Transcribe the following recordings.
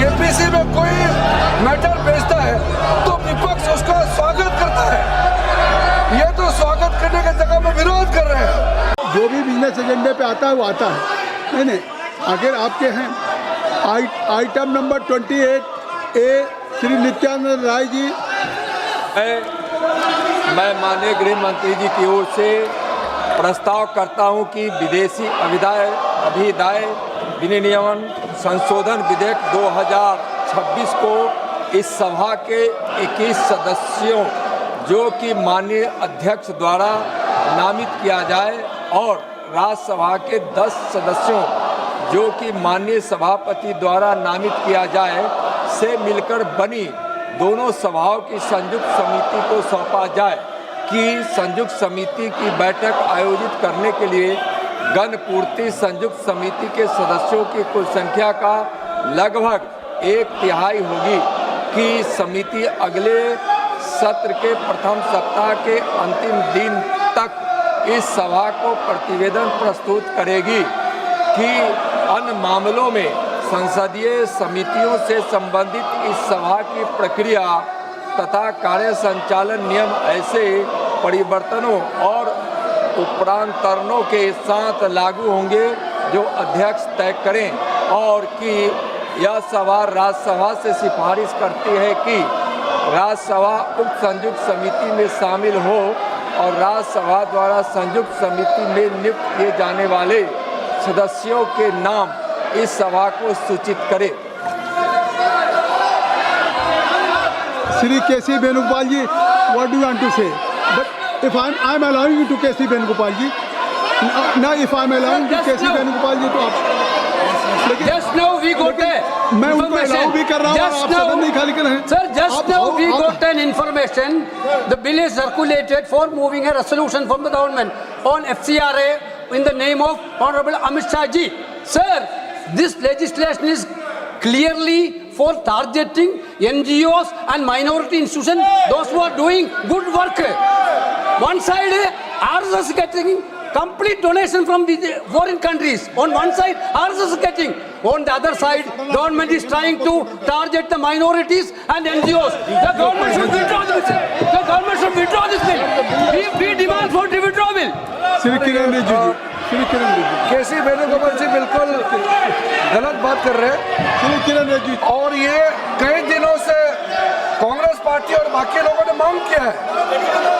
JPC में कोई matter भेजता है तो विपक्ष उसका स्वागत करता है। ये तो स्वागत करने की जगह में विरोध कर रहे हैं। जो भी बिजनेस एजेंडे पे आता है वो आता है। नहीं, अगर आपके हैं item number 28A Shri Nityanand Rai ji. मैं माननीय गृह मंत्री जी की ओर से प्रस्ताव करता हूं कि विदेशी अभिदाय विनियमन संशोधन विधेयक 2026 को इस सभा के 21 सदस्यों जो कि माननीय अध्यक्ष द्वारा नामित किया जाए और राज्यसभा के 10 सदस्यों जो कि माननीय सभापति द्वारा नामित किया जाए से मिलकर बनी दोनों सभाओं की संयुक्त समिति को सौंपा जाए कि संयुक्त समिति की बैठक आयोजित करने के लिए गणपूर्ति संयुक्त समिति के सदस्यों की कुल संख्या का लगभग 1/3 होगी कि समिति अगले सत्र के प्रथम सप्ताह के अंतिम दिन तक इस सभा को प्रतिवेदन प्रस्तुत करेगी कि अन्य मामलों में संसदीय समितियों से संबंधित इस सभा की प्रक्रिया तथा कार्य संचालन नियम ऐसे परिवर्तनों और उपरांतरणों के साथ लागू होंगे जो अध्यक्ष तय करें और कि यह सभा राज्यसभा से सिफारिश करती है कि राज्यसभा उक्त संयुक्त समिति में शामिल हो और राज्यसभा द्वारा संयुक्त समिति में नियुक्त किए जाने वाले सदस्यों के नाम इस सभा को सूचित करे। श्री केसी वेणुगोपाल जी, what do you want to say? But if I'm allowing you to KC Venugopal ji, now if I'm allowing to केसी वेणुगोपाल जी तो आप Just now we got a मैं उनको अलाउ भी कर रहा हूँ और आप सदन नहीं खाली कर रहे हैं। Sir, just now we got an information. The bill is circulated for moving a resolution from the government on FCRA in the name of Honorable Amit Shah ji. Sir, this legislation is clearly for targeting NGOs and minority institutions, those who are doing good work. One side, RSS is getting complete donation from the foreign countries. On one side, RSS is getting. On the other side, government is trying to target the minorities and NGOs. The government should withdraw this bill. The government should withdraw this bill. We demand for the withdrawal. Shri Kiran Rijiju जी, श्री किरण रिजिजू, केसी वेणुगोपाल जी बिल्कुल गलत बात कर रहे हैं। श्री किरण रिजिजू और ये कई दिनों से कांग्रेस पार्टी और बाकी लोगों ने मांग किया है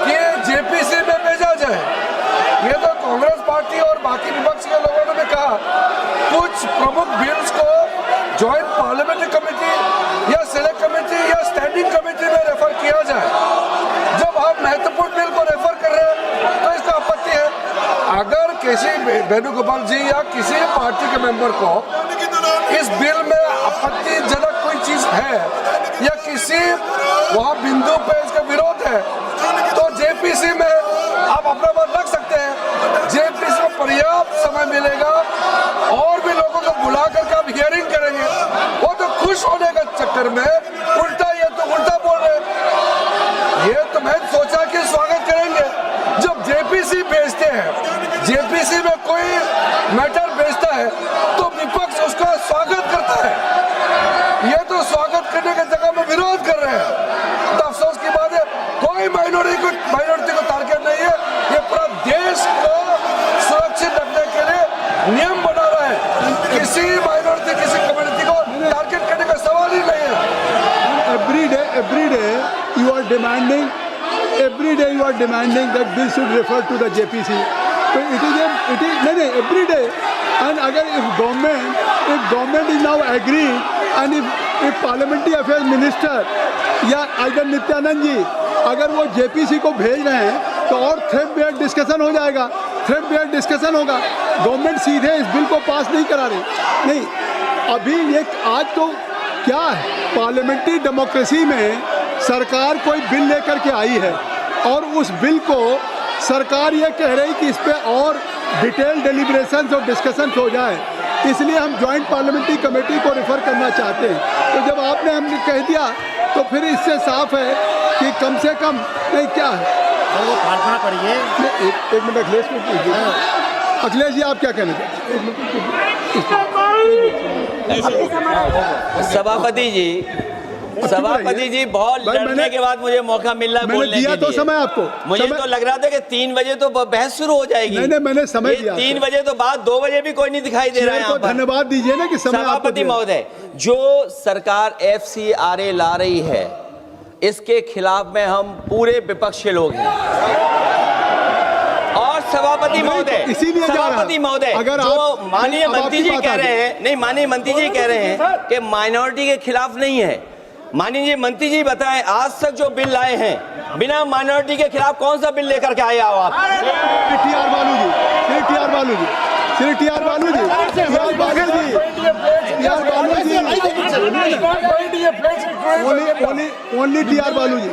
कि जेपीसी में भेजा जाए। ये तो कांग्रेस पार्टी और बाकी विपक्ष के लोगों ने भी कहा कुछ प्रमुख बिल्स को जॉइंट पार्लियामेंट्री कमेटी या सिलेक्ट कमेटी या स्टैंडिंग कमेटी में रेफर किया जाए। जब हम महत्वपूर्ण बिल को रेफर कर रहे हैं तो इसका आपत्ति है। अगर किसी वेणुगोपाल जी या किसी पार्टी के मेंबर को इस बिल में आपत्तिजनक कोई चीज है या किसी वहाँ बिंदु पे इसका विरोध है तो जेपीसी में आप अपना बात रख सकते हैं। जेपीसी में पर्याप्त समय मिलेगा और भी लोगों को बुला करके आप हियरिंग करेंगे। वो तो खुश होने के चक्कर में उल्टा ये तो उल्टा बोल रहे हैं। ये तो मैं सोचा कि स्वागत करेंगे। जब जेपीसी भेजते हैं, जेपीसी में कोई मैटर भेजता है तो विपक्ष उसका स्वागत करता है। ये तो स्वागत करने की जगह में विरोध कर रहे हैं। तो अफसोस की बात है कोई माइनॉरिटी को टारगेट नहीं है। ये पूरा देश को सुरक्षित रखने के लिए नियम बना रहा है। किसी माइनॉरिटी किसी कम्युनिटी को टारगेट करने का सवाल ही नहीं है। every day you are demanding that bill should refer to the JPC. So it is नहीं every day. And अगर if government is now agreeing and if parliamentary affairs minister या आइडन नित्यानंद जी अगर वो जेपीसी को भेज रहे हैं तो और थ्रेड डिस्कशन हो जाएगा, थ्रेड डिस्कशन होगा। गवर्नमेंट सीधे इस बिल को पास नहीं करा रही। नहीं, अभी ये आज तो क्या है, पार्लियामेंट्री डेमोक्रेसी में सरकार कोई बिल लेकर के आई है और उस बिल को सरकार ये कह रही कि इस पे और डिटेल डेलिब्रेशंस और डिस्कशंस हो जाए, इसलिए हम जॉइंट पार्लियामेंट्री कमेटी को रेफर करना चाहते हैं। तो जब आपने हमने कह दिया तो फिर इससे साफ है कि कम से कम नहीं क्या है वो प्रार्थना करिए। एक मिनट अखिलेश को पूछिए। अखिलेश जी आप क्या कहना चाहते हैं? सभापति जी बहुत भाई, लड़ने के बाद मुझे मौका मिल रहा है मैंने बोलने दिया के तो लिए। समय आपको। मुझे समय- तो लग रहा था कि 3 बजे तो बहस शुरू हो जाएगी। नहीं, मैंने समय ये दिया 3 बजे तो बाद 2 बजे भी कोई नहीं दिखाई दे रहा है शेर यहाँ को पर। धन्यवाद दीजिए ना कि समय आपको सभापति दिया। महोदय, जो सरकार FCRA ला रही है इसके खिलाफ में हम पूरे विपक्ष के लोग हैं। और सभापति महोदय, इसीलिए जा रहा है। सभापति महोदय, अगर जो आप- माननीय अब मंत्री आपकी जी बात कह आ रहे गई। हैं, नहीं माननीय मंत्री जी कह रहे हैं कि माइनॉरिटी के खिलाफ नहीं है। माननीय मंत्री जी बताएं, आज तक जो बिल लाए हैं बिना माइनॉरिटी के खिलाफ कौन सा बिल लेकर के आए हो आप? TR बालू जी, श्री TR बालू जी, श्री TR बालू जी, TR बालू जी, TR बालू जी, only TR बालू जी,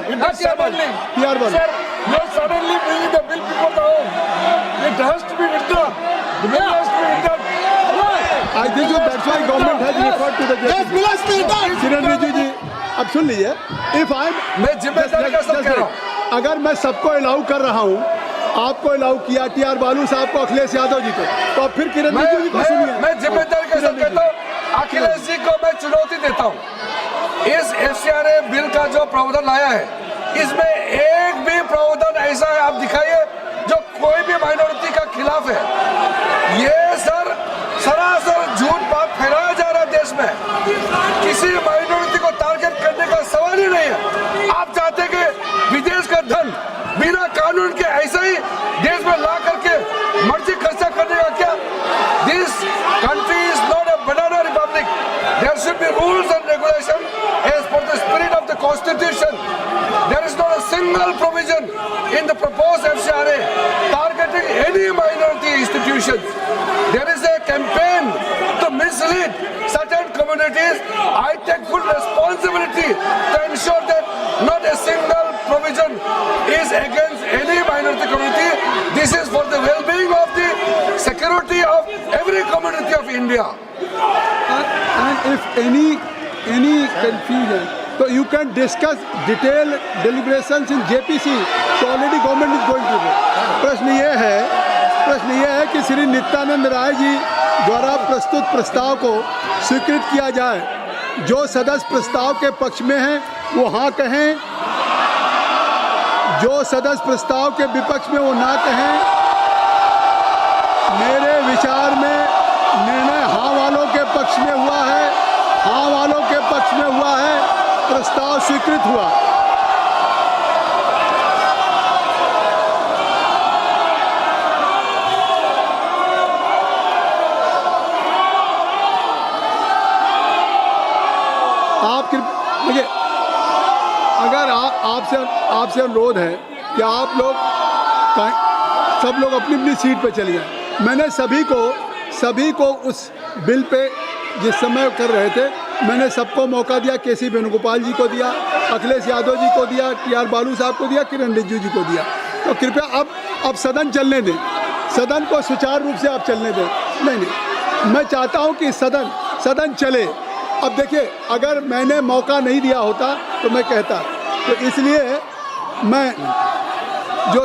TR बालू। Sir, you're suddenly bringing the bill before the home. It has to be withdrawn. The bill has to be withdrawn. I think so that's why government has referred to the JPC. किरण रिजिजू जी, अब सुन लीजिए, if I'm मैं जिम्मेदारी का सब कह रहा हूँ। अगर मैं सबको अलाउ कर रहा हूँ, आपको अलाउ किया, TR बालू साहब को, अखिलेश यादव जी को, तो अब फिर किरण रिजिजू जी को सुनिए। मैं जिम्मेदारी के साथ कहता हूँ, अखिलेश जी को मैं चुनौती देता हूँ। इस FCRA बिल का जो प्रावधान लाया है, इसमें एक भी प्रावधान ऐसा है आप दिखाइए जो कोई भी माइनॉरिटी का खिलाफ है। ये सर सरासर झूठ बात फैलाया जा रहा है देश में। किसी माइनॉरिटी को टारगेट करने का सवाल ही नहीं है। आप चाहते कि विदेश का धन बिना कानून के ऐसा ही देश में ला करके मर्जी खर्चा करने का क्या? This country is not a banana republic. There should be rules and regulation as per the spirit of the constitution. There is not a single provision in the proposed FCRA targeting any minority institutions. There is a campaign to mislead certain communities. I take full responsibility to ensure that not a single provision is against any minority community. This is for the well-being of the security of every community of India. And if any confusion, so you can discuss detailed deliberations in JPC. So already government is going to do. प्रश्न ये है कि श्री नित्यानंद राय जी द्वारा प्रस्तुत प्रस्ताव को स्वीकृत किया जाए। जो सदस्य प्रस्ताव के पक्ष में हैं वो हाँ कहें, जो सदस्य प्रस्ताव के विपक्ष में वो ना कहें। मेरे विचार में निर्णय हाँ वालों के पक्ष में हुआ है, हाँ वालों के पक्ष में हुआ है, प्रस्ताव स्वीकृत हुआ। आप देखिए, अगर आपसे अनुरोध है कि आप लोग सब लोग अपनी अपनी सीट पे चले जाएं। मैंने सभी को उस बिल पे जिस समय कर रहे थे मैंने सबको मौका दिया। KC वेणुगोपाल जी को दिया, अखिलेश यादव जी को दिया, TR बालू साहब को दिया, किरण रिजिजू जी को दिया। तो कृपया अब सदन चलने दें, सदन को सुचारू रूप से आप चलने दें। नहीं, मैं चाहता हूं कि सदन चले। अब देखिए, अगर मैंने मौका नहीं दिया होता तो मैं कहता, तो इसलिए मैं